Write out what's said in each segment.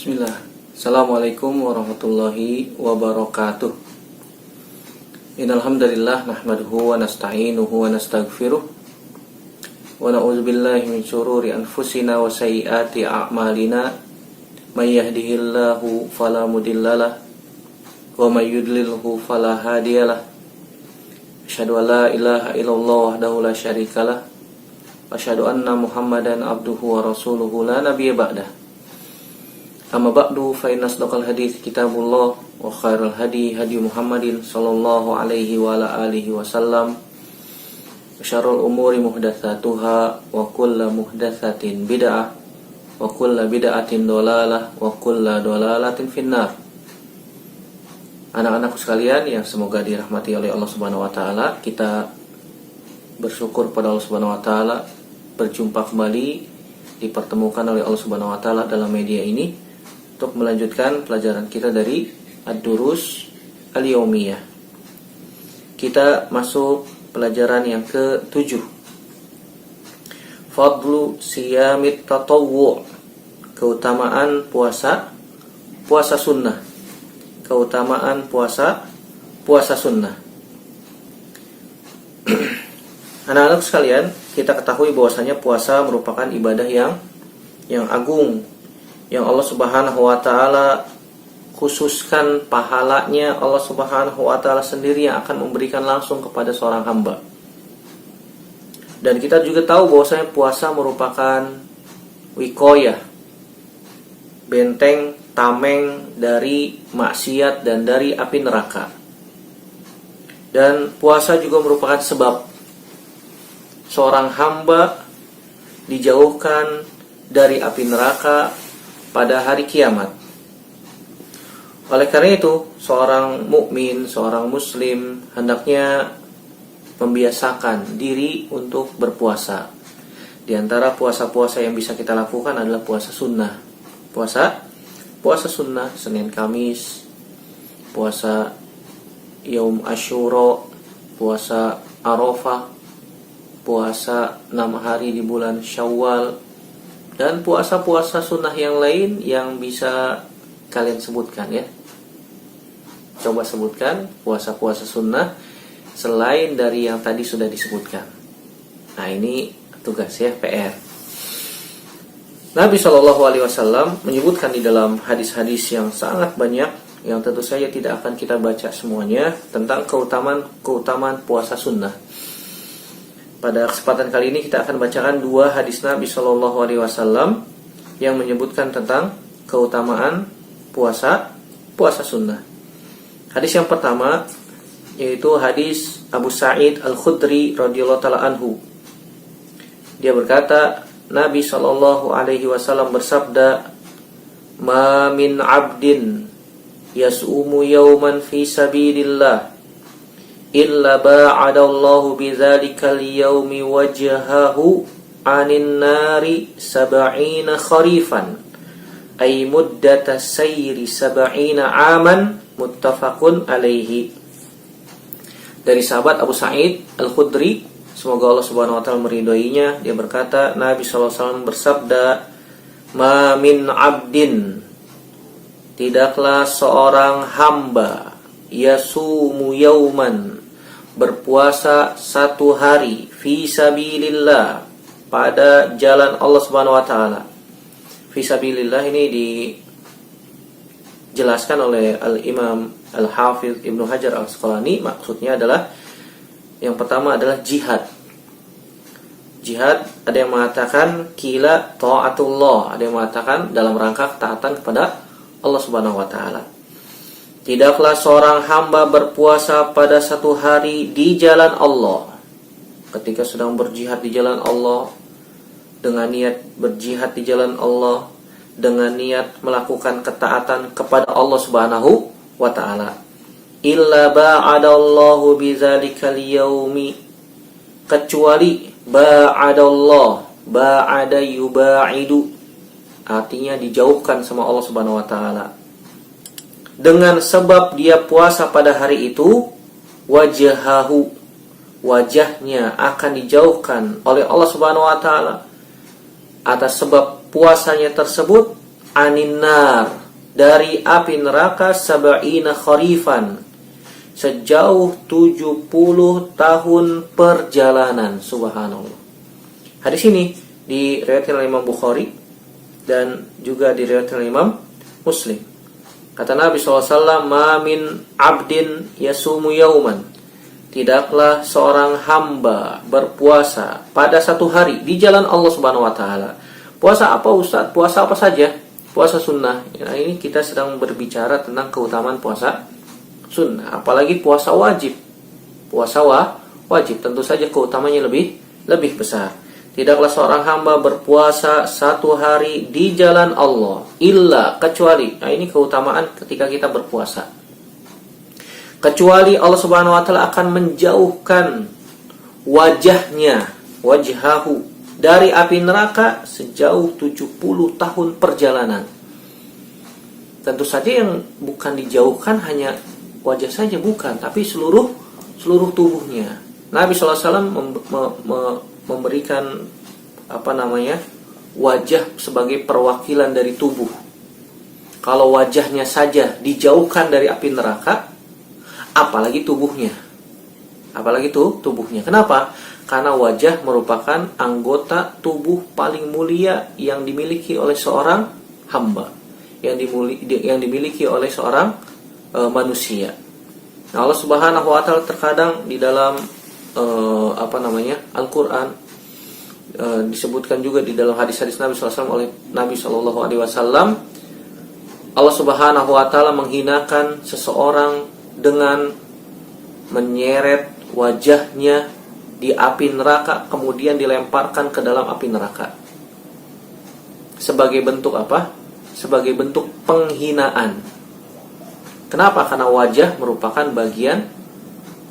Bismillah. Assalamualaikum warahmatullahi wabarakatuh. Innal hamdalillah nahmaduhu wa nasta'inuhu wa nastaghfiruh wa na'udzu billahi min shururi anfusina wa sayyiati a'malina. May yahdihillahu fala mudhillalah wa may yudlilhu fala hadiyalah. Asyhadu an la ilaha illallah wahdahu la syarikalah wa asyhadu anna Muhammadan abduhu wa rasuluhu la nabiyya ba'dah. Amma ba'du fa inna asdaqal hadits kitabullah wa khairal hadi hadi Muhammadin sallallahu alaihi wa ala alihi wasallam. Wa syarrul umuri muhdatsatuha wa kullu muhdatsatin bid'ah wa kullu bid'atin dhalalah wa kullu dhalalatin finnar. Anak-anakku sekalian yang semoga dirahmati oleh Allah Subhanahu wa taala, kita bersyukur pada Allah Subhanahu wa taala berjumpa kembali, dipertemukan oleh Allah Subhanahu wa taala dalam media ini untuk melanjutkan pelajaran kita dari Ad-Durus Al-Yaumiyah. Kita masuk pelajaran yang ke-7. Fadlu siyamit tatawwu', keutamaan puasa sunnah. Keutamaan puasa sunnah. Anak-anak sekalian, kita ketahui bahwasanya puasa merupakan ibadah yang agung, yang Allah Subhanahu wa taala khususkan pahalanya. Allah Subhanahu wa taala sendiri yang akan memberikan langsung kepada seorang hamba. Dan kita juga tahu bahwasanya puasa merupakan wikoyah, benteng, tameng dari maksiat dan dari api neraka. Dan puasa juga merupakan sebab seorang hamba dijauhkan dari api neraka pada hari kiamat. Oleh karena itu, seorang mukmin, seorang muslim hendaknya membiasakan diri untuk berpuasa. Di antara puasa-puasa yang bisa kita lakukan adalah puasa sunnah. Puasa sunnah Senin Kamis, puasa Yaum Asyura, puasa Arafah, puasa 6 hari di bulan Syawal, dan puasa-puasa sunnah yang lain yang bisa kalian sebutkan ya. Coba sebutkan puasa-puasa sunnah selain dari yang tadi sudah disebutkan. Nah, ini tugas ya, PR. Nabi SAW menyebutkan di dalam hadis-hadis yang sangat banyak, yang tentu saja tidak akan kita baca semuanya, tentang keutamaan puasa sunnah. Pada kesempatan kali ini kita akan bacakan 2 hadis Nabi SAW yang menyebutkan tentang keutamaan puasa sunnah. Hadis yang pertama yaitu hadis Abu Sa'id Al-Khudri radhiyallahu taala anhu. Dia berkata, Nabi SAW bersabda, "Ma min 'abdin yas'umu yawman fi sabilillah illa ba'adallahu bidzalikal yaumi wajhahu 'anin nari 70 kharifan ay muddata sayri 70 aman." Muttafaqun alaihi. Dari sahabat Abu Sa'id Al-Khudri, semoga Allah Subhanahu wa taala meridhoinya, dia berkata, Nabi SAW bersabda, "Ma min 'abdin, tidaklah seorang hamba, yasumu yauman, berpuasa 1 hari, fi sabilillah, pada jalan Allah Subhanahu wa taala." Fi sabilillah ini dijelaskan oleh Al-Imam Al-Hafidh Ibnu Hajar Al-Asqalani. Maksudnya adalah, yang pertama adalah jihad. Jihad, ada yang mengatakan qila ta'atullah, ada yang mengatakan dalam rangka ketaatan kepada Allah Subhanahu wa taala. Tidaklah seorang hamba berpuasa pada 1 hari di jalan Allah, ketika sedang berjihad di jalan Allah, dengan niat berjihad di jalan Allah, dengan niat melakukan ketaatan kepada Allah Subhanahu wa taala, illa ba'adallahu bizalikal yaumi, kecuali ba'ada yuba'idu, artinya dijauhkan sama Allah Subhanahu wa taala. Dengan sebab dia puasa pada hari itu, wajhahu, wajahnya akan dijauhkan oleh Allah Subhanahu wa taala. Atas sebab puasanya tersebut, anin nar, dari api neraka sab'ina kharifan, sejauh 70 tahun perjalanan. Subhanallah. Hadis ini diriwayatkan oleh Imam Bukhari dan juga diriwayatkan oleh Imam Muslim. Kata Nabi SAW, "Ma min abdin yasumu yauman." Tidaklah seorang hamba berpuasa pada satu hari di jalan Allah Subhanahu wa taala. Puasa apa, Ustaz? Puasa apa saja? Puasa sunnah. Nah, ini kita sedang berbicara tentang keutamaan puasa sunnah, apalagi puasa wajib. Puasa wajib tentu saja keutamanya lebih besar. Tidaklah seorang hamba berpuasa satu hari di jalan Allah illa, kecuali. Nah, ini keutamaan ketika kita berpuasa. Kecuali Allah Subhanahu wa taala akan menjauhkan wajhahu dari api neraka sejauh 70 tahun perjalanan. Tentu saja yang bukan dijauhkan hanya wajah saja, bukan, tapi seluruh tubuhnya. Nabi SAW memberikan wajah sebagai perwakilan dari tubuh. Kalau wajahnya saja dijauhkan dari api neraka, apalagi tubuhnya. Kenapa? Karena wajah merupakan anggota tubuh paling mulia yang dimiliki oleh seorang hamba, yang dimiliki oleh seorang manusia. Nah, Allah Subhanahu wa taala terkadang di dalam Al-Qur'an disebutkan juga di dalam hadis-hadis Nabi SAW oleh Nabi SAW, Allah Subhanahu wa taala menghinakan seseorang dengan menyeret wajahnya di api neraka, kemudian dilemparkan ke dalam api neraka. Sebagai bentuk apa? Sebagai bentuk penghinaan. Kenapa? Karena wajah merupakan bagian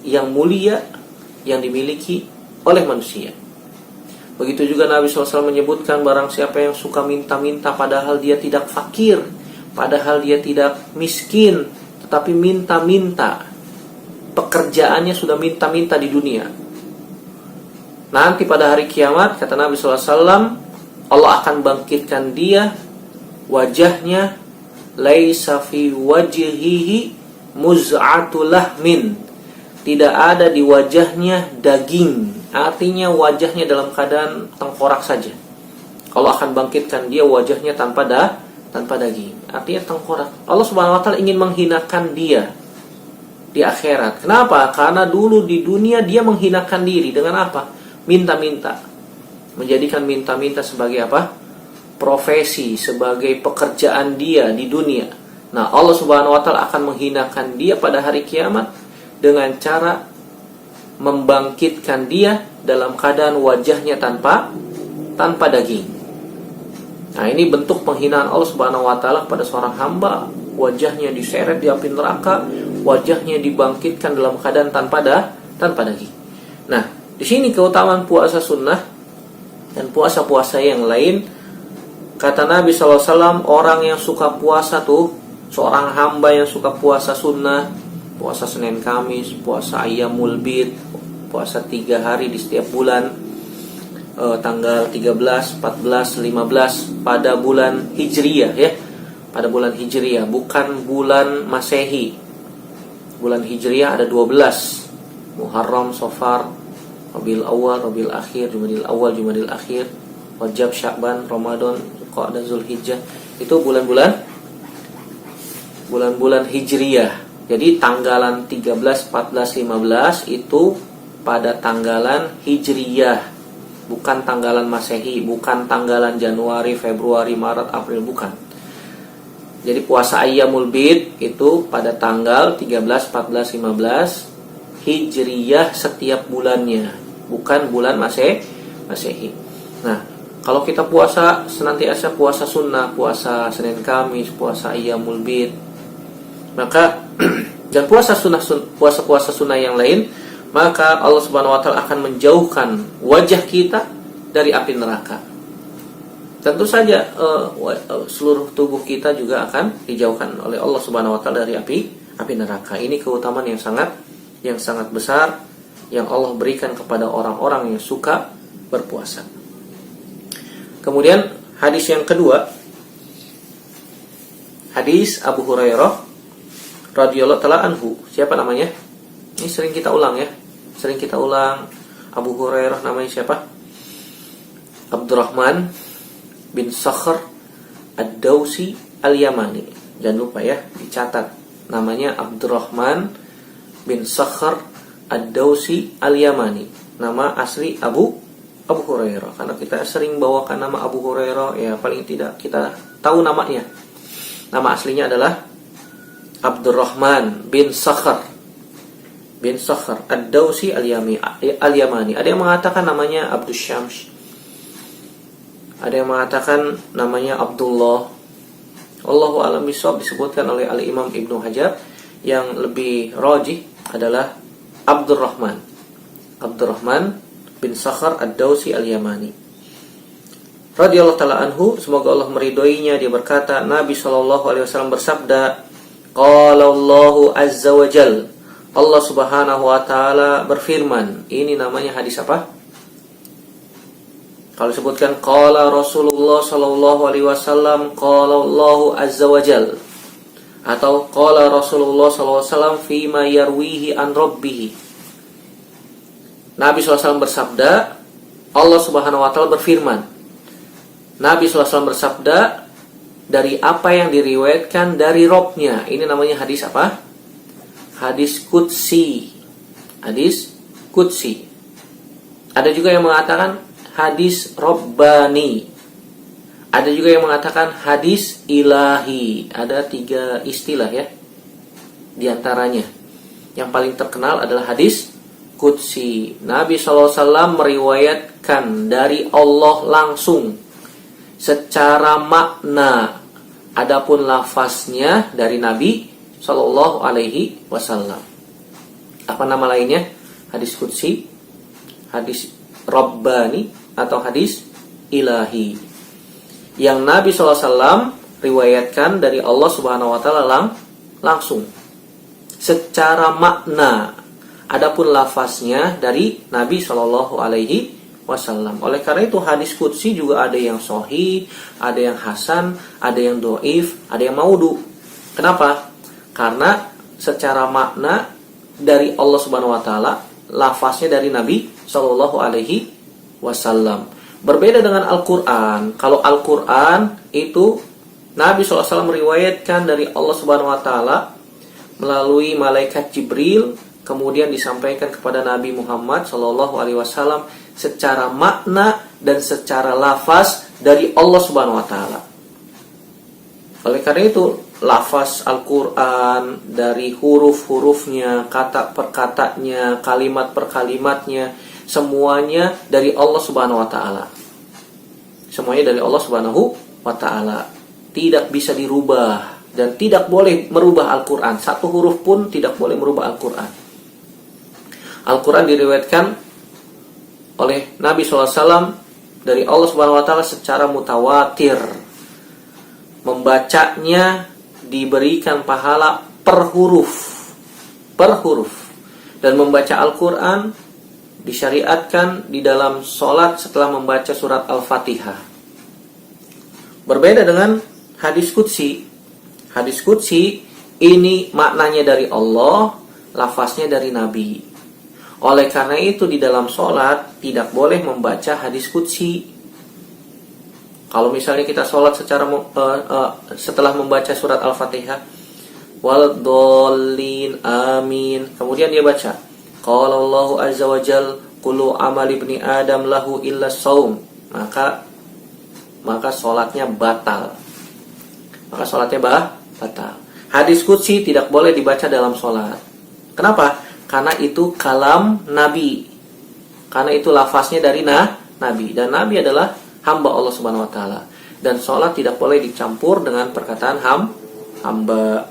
yang mulia yang dimiliki oleh manusia. Begitu juga Nabi SAW menyebutkan, barang siapa yang suka minta-minta padahal dia tidak fakir, padahal dia tidak miskin, tetapi minta-minta, pekerjaannya sudah minta-minta di dunia, nanti pada hari kiamat, kata Nabi SAW, Allah akan bangkitkan dia, wajahnya laisa fi wajhihi muz'atul lahmin, tidak ada di wajahnya daging, artinya wajahnya dalam keadaan tengkorak saja. Allah akan bangkitkan dia, wajahnya tanpa daging, artinya tengkorak. Allah Subhanahu wa taala ingin menghinakan dia di akhirat. Kenapa? Karena dulu di dunia dia menghinakan diri dengan apa? Minta-minta. Menjadikan minta-minta sebagai apa? Profesi, sebagai pekerjaan dia di dunia. Nah, Allah Subhanahu wa taala akan menghinakan dia pada hari kiamat dengan cara membangkitkan dia dalam keadaan wajahnya tanpa daging. Nah, ini bentuk penghinaan Allah Subhanahu wa taala pada seorang hamba, wajahnya diseret di api neraka, wajahnya dibangkitkan dalam keadaan tanpa daging. Nah, di sini keutamaan puasa sunnah dan puasa-puasa yang lain. Kata Nabi SAW, orang yang suka puasa tuh, seorang hamba yang suka puasa sunnah, puasa Senin Kamis, puasa Ayyamul Bid, puasa 3 hari di setiap bulan, tanggal 13, 14, 15 pada bulan Hijriyah ya. Pada bulan Hijriyah, bukan bulan Masehi. Bulan Hijriyah ada 12. Muharram, Safar, Rabiul Awal, Rabiul Akhir, Jumadil Awal, Jumadil Akhir, Rajab, Sya'ban, Ramadan, Zulqa'dah, Zulhijjah. Itu bulan-bulan Hijriyah. Jadi tanggalan 13, 14, 15 itu pada tanggalan Hijriyah, bukan tanggalan Masehi, bukan tanggalan Januari, Februari, Maret, April, bukan. Jadi puasa Ayyamul Bid itu pada tanggal 13, 14, 15 Hijriyah setiap bulannya, bukan bulan Masehi. Nah, kalau kita puasa senantiasa puasa sunnah, puasa Senin Kamis, puasa Ayyamul Bid, maka dan puasa sunnah yang lain, maka Allah Subhanahu wa taala akan menjauhkan wajah kita dari api neraka. Tentu saja seluruh tubuh kita juga akan dijauhkan oleh Allah Subhanahu wa taala dari api neraka. Ini keutamaan yang sangat besar yang Allah berikan kepada orang-orang yang suka berpuasa. Kemudian hadis yang kedua hadis Abu Hurairah radhiyallahu taala anhu. Siapa namanya? Ini sering kita ulang ya. Sering kita ulang. Abu Hurairah namanya siapa? Abdurrahman bin Sakhr Ad-Dawsi Al-Yamani. Jangan lupa ya, dicatat. Namanya Abdurrahman bin Sakhr Ad-Dawsi Al-Yamani. Nama asli Abu Hurairah. Karena kita sering bawakan nama Abu Hurairah, ya paling tidak kita tahu namanya. Nama aslinya adalah Abdurrahman bin Sakhr Ad-Dawsi Al-Yamani. Ada yang mengatakan namanya Abdus Syams. Ada yang mengatakan namanya Abdullah. Allahu a'lam bishawab, disebutkan oleh Al-Imam Ibnu Hajar. Yang lebih rajih adalah Abdurrahman bin Sakhr Ad-Dawsi Al-Yamani radhiyallahu ta'ala anhu, semoga Allah meridhoinya. Dia berkata, Nabi SAW bersabda, qala Allahu azza wa jal, Allah subhanahu wa ta'ala berfirman. Ini namanya hadis apa? Kalau disebutkan qala Rasulullah sallallahu alaihi wasallam, qala Allahu azza wa jal, atau qala Rasulullah sallallahu alaihi wasallam fima yarwihi an rabbih. Nabi SAW bersabda, Allah subhanahu wa ta'ala berfirman. Nabi SAW bersabda dari apa yang diriwayatkan dari Robnya. Ini namanya hadis apa? Hadis Qudsi. Ada juga yang mengatakan hadis Rabbani. Ada juga yang mengatakan hadis ilahi. Ada 3 istilah ya. Di antaranya yang paling terkenal adalah hadis Qudsi. Nabi SAW meriwayatkan dari Allah langsung secara makna. Adapun lafaznya dari Nabi Sallallahu Alaihi Wasallam. Apa nama lainnya? Hadis Qudsi, hadis Rabbani, atau hadis ilahi. Yang Nabi SAW riwayatkan dari Allah Subhanahu Wa Taala langsung secara makna. Adapun lafaznya dari Nabi Sallallahu Alaihi Wasallam. Oleh karena itu hadis Qudsi juga ada yang sahih, ada yang hasan, ada yang dhaif, ada yang maudhu. Kenapa? Karena secara makna dari Allah Subhanahu wa taala, lafaznya dari Nabi Sallallahu alaihi wasallam. Berbeda dengan Al-Qur'an. Kalau Al-Qur'an itu Nabi SAW meriwayatkan dari Allah Subhanahu wa taala melalui malaikat Jibril, kemudian disampaikan kepada Nabi Muhammad Sallallahu alaihi wasallam secara makna dan secara lafaz dari Allah Subhanahu wa taala. Oleh karena itu, lafaz Al-Qur'an dari huruf-hurufnya, kata per katanya, kalimat per kalimatnya, semuanya dari Allah Subhanahu wa taala. Semuanya dari Allah Subhanahu wa taala. Tidak bisa dirubah dan tidak boleh merubah Al-Qur'an. Satu huruf pun tidak boleh merubah Al-Qur'an. Al-Qur'an diriwayatkan oleh Nabi SAW dari Allah Subhanahu wa taala secara mutawatir. Membacanya diberikan pahala per huruf. Dan membaca Al-Qur'an disyariatkan di dalam sholat setelah membaca surat Al-Fatihah. Berbeda dengan hadis Qudsi. Hadis Qudsi ini maknanya dari Allah, lafaznya dari Nabi. Oleh karena itu di dalam sholat tidak boleh membaca hadis Qudsi. Kalau misalnya kita sholat setelah membaca surat Al-Fatihah, wal-dhalin amin, kemudian dia baca qala Allahu azza wa jal kullu amal ibni adam lahu illa shaum, maka sholatnya batal. Batal. Hadis Qudsi tidak boleh dibaca dalam sholat. Kenapa? Karena itu kalam Nabi. Karena itu lafaznya dari Nabi. Dan Nabi adalah hamba Allah Subhanahu wa taala. Dan sholat tidak boleh dicampur dengan perkataan hamba.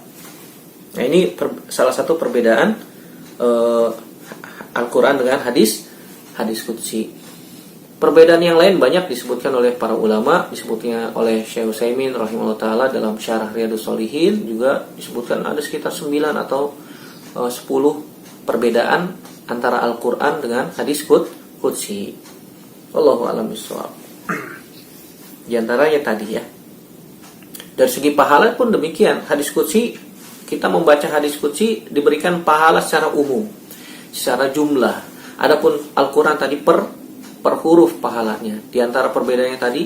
Nah, ini salah satu perbedaan Al-Quran dengan hadis Qudsi. Perbedaan yang lain banyak disebutkan oleh para ulama, disebutnya oleh Syekh Utsaimin rahimahullah taala dalam Syarah Riyadhus Shalihin, juga disebutkan ada sekitar 9 atau 10 perbedaan antara Al-Quran dengan hadis Qudsi. Wallahu a'lam bishawab. Di antaranya tadi ya, Dari segi pahala pun demikian. Hadis qudsi, kita membaca hadis qudsi diberikan pahala secara umum, secara jumlah. Adapun Al-Quran tadi per huruf pahalanya. Di antara perbedaannya tadi,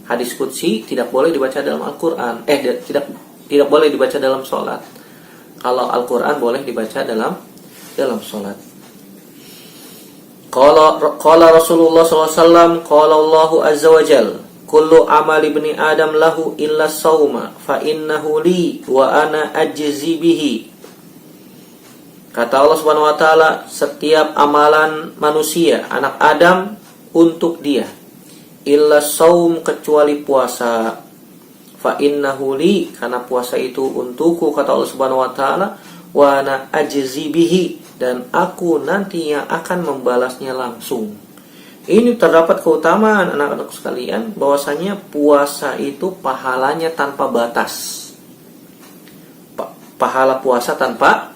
hadis qudsi tidak boleh dibaca dalam Al-Quran. Tidak boleh dibaca dalam sholat. Kalau Al-Quran boleh dibaca dalam sholat. Qala Rasulullah SAW, qala Allahu Azza wa Jal, kullu amali ibni Adam lahu illa sawma, fa innahu li wa ana ajzi bihi. Kata Allah Subhanahu wa taala, setiap amalan manusia, anak Adam, untuk dia. Illa saum, kecuali puasa. Fa innahu li, karena puasa itu untukku, kata Allah Subhanahu wa taala, wa ana ajzi bihi, dan aku nanti yang akan membalasnya langsung. Ini terdapat keutamaan anak-anak sekalian, bahwasanya puasa itu pahalanya tanpa batas. Pahala puasa tanpa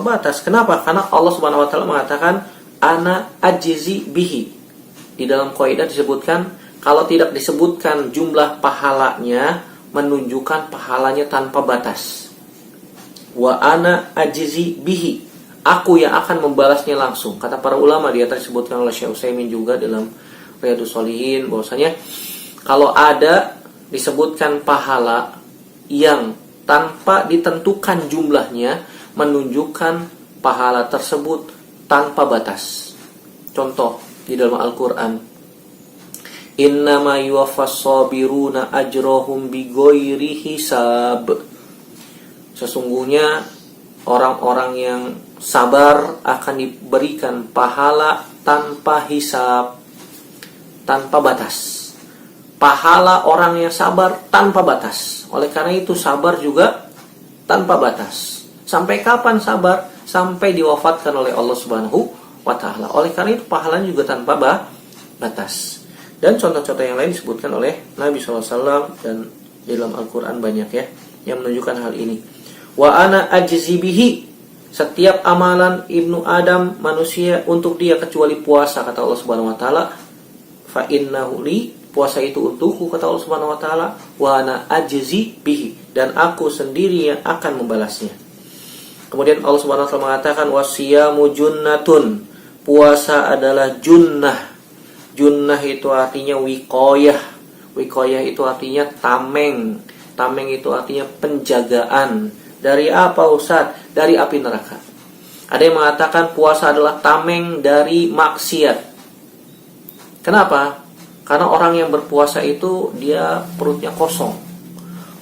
batas. Kenapa? Karena Allah Subhanahu wa taala mengatakan ana ajzi bihi. Di dalam kaidah disebutkan, kalau tidak disebutkan jumlah pahalanya, menunjukkan pahalanya tanpa batas. Wa ana ajzi bihi, aku yang akan membalasnya langsung. Kata para ulama, di atas disebutkan oleh Syekh Utsaimin juga dalam Riyadhus Shalihin, bahwasanya kalau ada disebutkan pahala yang tanpa ditentukan jumlahnya, menunjukkan pahala tersebut tanpa batas. Contoh di dalam Al-Quran, innama yuwaffas sabiruna ajrohum bighairi hisab. Sesungguhnya orang-orang yang sabar akan diberikan pahala tanpa hisab, tanpa batas. Pahala orang yang sabar tanpa batas. Oleh karena itu sabar juga tanpa batas. Sampai kapan sabar? Sampai diwafatkan oleh Allah Subhanahu wa taala. Oleh karena itu pahalanya juga tanpa batas. Dan contoh-contoh yang lain disebutkan oleh Nabi SAW dan di dalam Al-Quran banyak ya yang menunjukkan hal ini. Wa ana ajzi bihi, setiap amalan ibnu Adam, manusia, untuk dia kecuali puasa, kata Allah Subhanahu wa taala. Fa innahu li, puasa itu untukku, kata Allah Subhanahu wa taala. Wa ana ajzi bihi, dan aku sendiri yang akan membalasnya. Kemudian Allah Subhanahu wa taala mengatakan wasiyamu junnatun, puasa adalah junnah. Junnah itu artinya wiqayah. Wiqayah itu artinya tameng. Tameng itu artinya penjagaan. Dari apa Ustaz? Dari api neraka. Ada yang mengatakan puasa adalah tameng dari maksiat. Kenapa? Karena orang yang berpuasa itu dia perutnya kosong.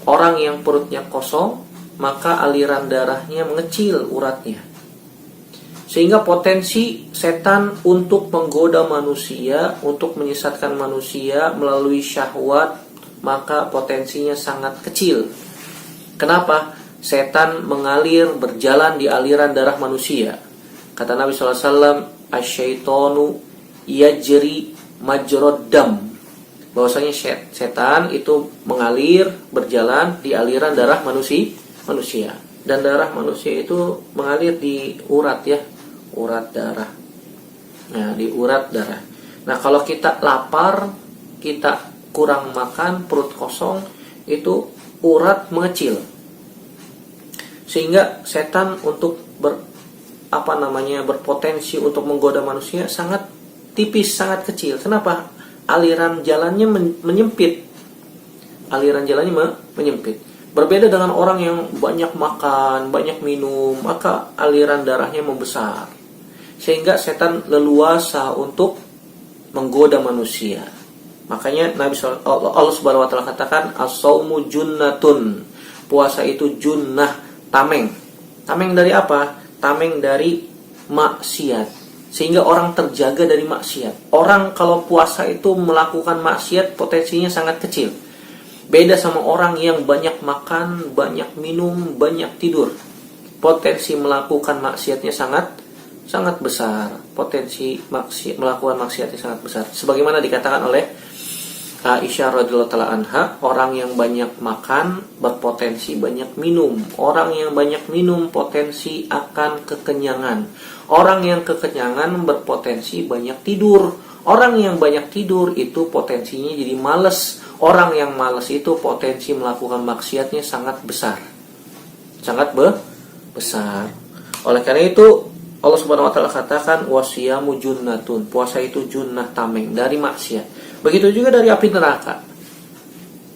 Orang yang perutnya kosong, maka aliran darahnya mengecil uratnya. Sehingga potensi setan untuk menggoda manusia, untuk menyesatkan manusia melalui syahwat, maka potensinya sangat kecil. Kenapa? Setan mengalir, berjalan di aliran darah manusia. Kata Nabi SAW, asyaitonu yajri majrod dam, bahwasanya setan itu mengalir, berjalan di aliran darah manusia. Dan darah manusia itu mengalir di urat ya, urat darah. Nah, di urat darah. Nah, kalau kita lapar, kita kurang makan, perut kosong, itu urat mengecil. Sehingga setan untuk berpotensi untuk menggoda manusia sangat tipis, sangat kecil. Kenapa? Aliran jalannya menyempit. Aliran jalannya menyempit. Berbeda dengan orang yang banyak makan, banyak minum, maka aliran darahnya membesar. Sehingga setan leluasa untuk menggoda manusia. Makanya Allah Subhanahu wa taala katakan as-saumu junnatun. Puasa itu junnah, tameng. Tameng dari apa? Tameng dari maksiat. Sehingga orang terjaga dari maksiat. Orang kalau puasa itu melakukan maksiat potensinya sangat kecil. Beda sama orang yang banyak makan, banyak minum, banyak tidur. Potensi melakukan maksiatnya sangat besar. Potensi melakukan maksiatnya sangat besar. Sebagaimana dikatakan oleh Aisyah radhiyallahu taala anha, orang yang banyak makan berpotensi banyak minum. Orang yang banyak minum potensi akan kekenyangan. Orang yang kekenyangan berpotensi banyak tidur. Orang yang banyak tidur itu potensinya jadi malas. Orang yang malas itu potensi melakukan maksiatnya sangat besar. Sangat besar. Oleh karena itu Allah Subhanahu wa taala katakan wasiyamu junnatun. Puasa itu junnah, tameng dari maksiat. Begitu juga dari api neraka.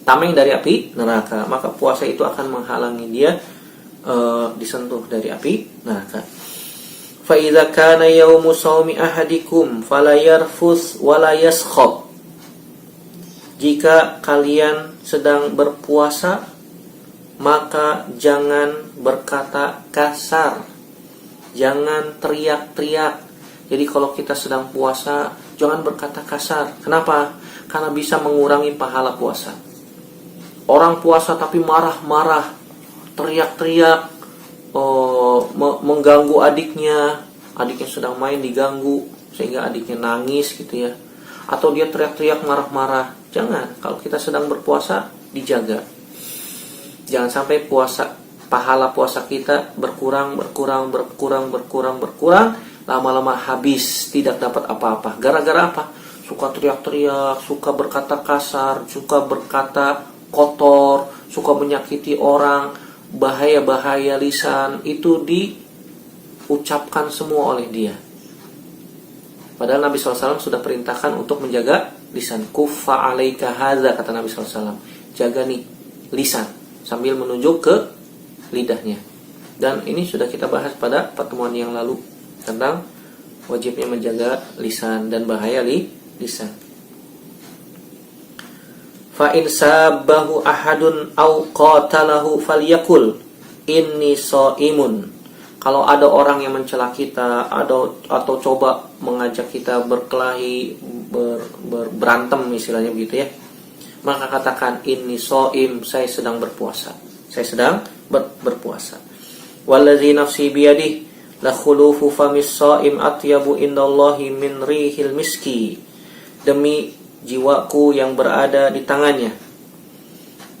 Tameng dari api neraka, maka puasa itu akan menghalangi dia disentuh dari api neraka. Fa idza kana yaumu shaumi ahadikum fala yarfus wala yaskhab. Jika kalian sedang berpuasa, maka jangan berkata kasar, jangan teriak-teriak. Jadi kalau kita sedang puasa, jangan berkata kasar. Kenapa? Karena bisa mengurangi pahala puasa. Orang puasa tapi marah-marah, teriak-teriak, mengganggu adiknya sedang main diganggu sehingga adiknya nangis gitu ya, atau dia teriak-teriak marah-marah. Jangan, kalau kita sedang berpuasa dijaga. Jangan sampai pahala puasa kita berkurang, lama-lama habis, tidak dapat apa-apa. Gara-gara apa? Suka teriak-teriak, suka berkata kasar, suka berkata kotor, suka menyakiti orang. Bahaya-bahaya lisan itu diucapkan semua oleh dia. Padahal Nabi SAW sudah perintahkan untuk menjaga lisan. Kuffa alaika hadza, kata Nabi SAW. Jaga nih lisan sambil menunjuk ke lidahnya. Dan ini sudah kita bahas pada pertemuan yang lalu tentang wajibnya menjaga lisan dan bahaya lisan. Fa in sabahu ahadun au qatalahu falyakul inni shaimun. Kalau ada orang yang mencela kita atau coba mengajak kita berkelahi, berantem istilahnya begitu ya, maka katakan inni shaim, saya sedang berpuasa. Saya sedang berpuasa. Wallazi nafsi biyadihi la khulufu famis shaim atyabu indallahi min rihil miski. Demi jiwaku yang berada di tangannya,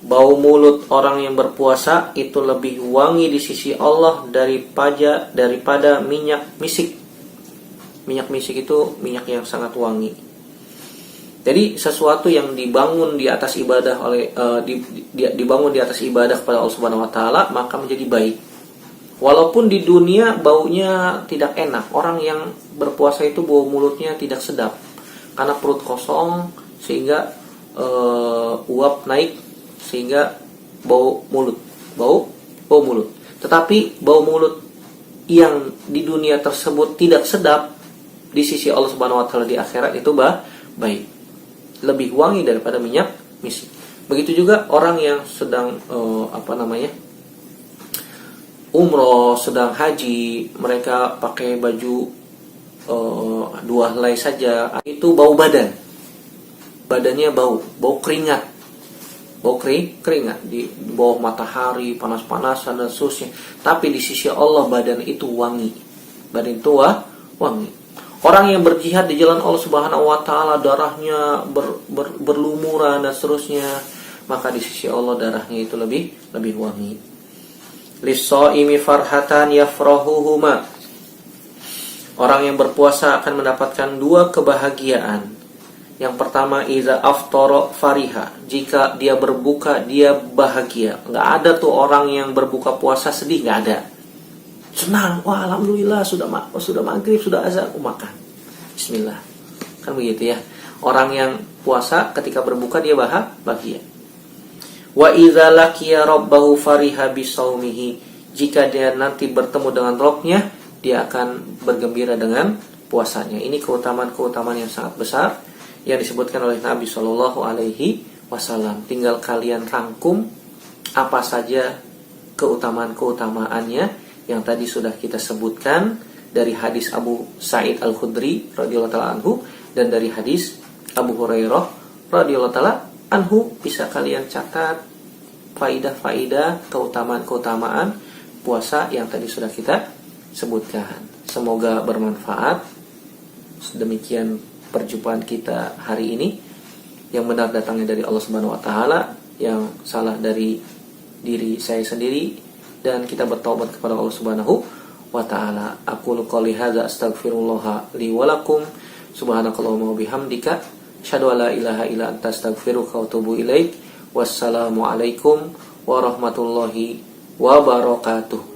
bau mulut orang yang berpuasa itu lebih wangi di sisi Allah daripada minyak misik. Minyak misik itu minyak yang sangat wangi. Jadi sesuatu yang dibangun di atas ibadah dibangun di atas ibadah kepada Allah Subhanahu wa taala, maka menjadi baik. Walaupun di dunia baunya tidak enak, orang yang berpuasa itu bau mulutnya tidak sedap. Karena perut kosong sehingga uap naik sehingga bau mulut. Tetapi bau mulut yang di dunia tersebut tidak sedap, di sisi Allah Subhanahu wa taala di akhirat itu baik. Lebih wangi daripada minyak misik. Begitu juga orang yang sedang umroh, sedang haji, mereka pakai baju dua helai saja, itu bau badannya bau keringat, di bawah matahari panas-panasan dan seterusnya. Tapi di sisi Allah badan itu wangi. Orang yang berjihad di jalan Allah Subhanahu wa taala, darahnya berlumuran dan seterusnya, maka di sisi Allah darahnya itu lebih wangi. Lis-shaimi farhatan yafrahuhuma. Orang yang berpuasa akan mendapatkan dua kebahagiaan. Yang pertama, iza aftara fariha. Jika dia berbuka, dia bahagia. Nggak ada tuh orang yang berbuka puasa sedih, nggak ada. Senang, wah alhamdulillah sudah maghrib, sudah azan, makan. Bismillah. Kan begitu ya. Orang yang puasa ketika berbuka dia bahagia. Wa iza laqiya rabbahu fariha bisaumihi. Jika dia nanti bertemu dengan Rabbnya, dia akan bergembira dengan puasanya. Ini keutamaan-keutamaan yang sangat besar yang disebutkan oleh Nabi Shallallahu Alaihi Wasallam. Tinggal kalian rangkum apa saja keutamaan-keutamaannya yang tadi sudah kita sebutkan dari hadis Abu Sa'id Al-Khudri radhiyallahu taala anhu dan dari hadis Abu Hurairah radhiyallahu taala anhu. Bisa kalian catat faidah-faidah keutamaan-keutamaan puasa yang tadi sudah kita sebutkan. Semoga bermanfaat. Demikian perjumpaan kita hari ini. Yang benar datangnya dari Allah Subhanahu wa taala, yang salah dari diri saya sendiri, dan kita bertaubat kepada Allah Subhanahu wa taala. Aqulu qouli hadza astaghfirullah li wa lakum Subhanakallahumma wa bihamdika asyhadu an la ilaha illa anta astaghfiruka wa atubu ilaik. Wassalamualaikum warahmatullahi wabarakatuh.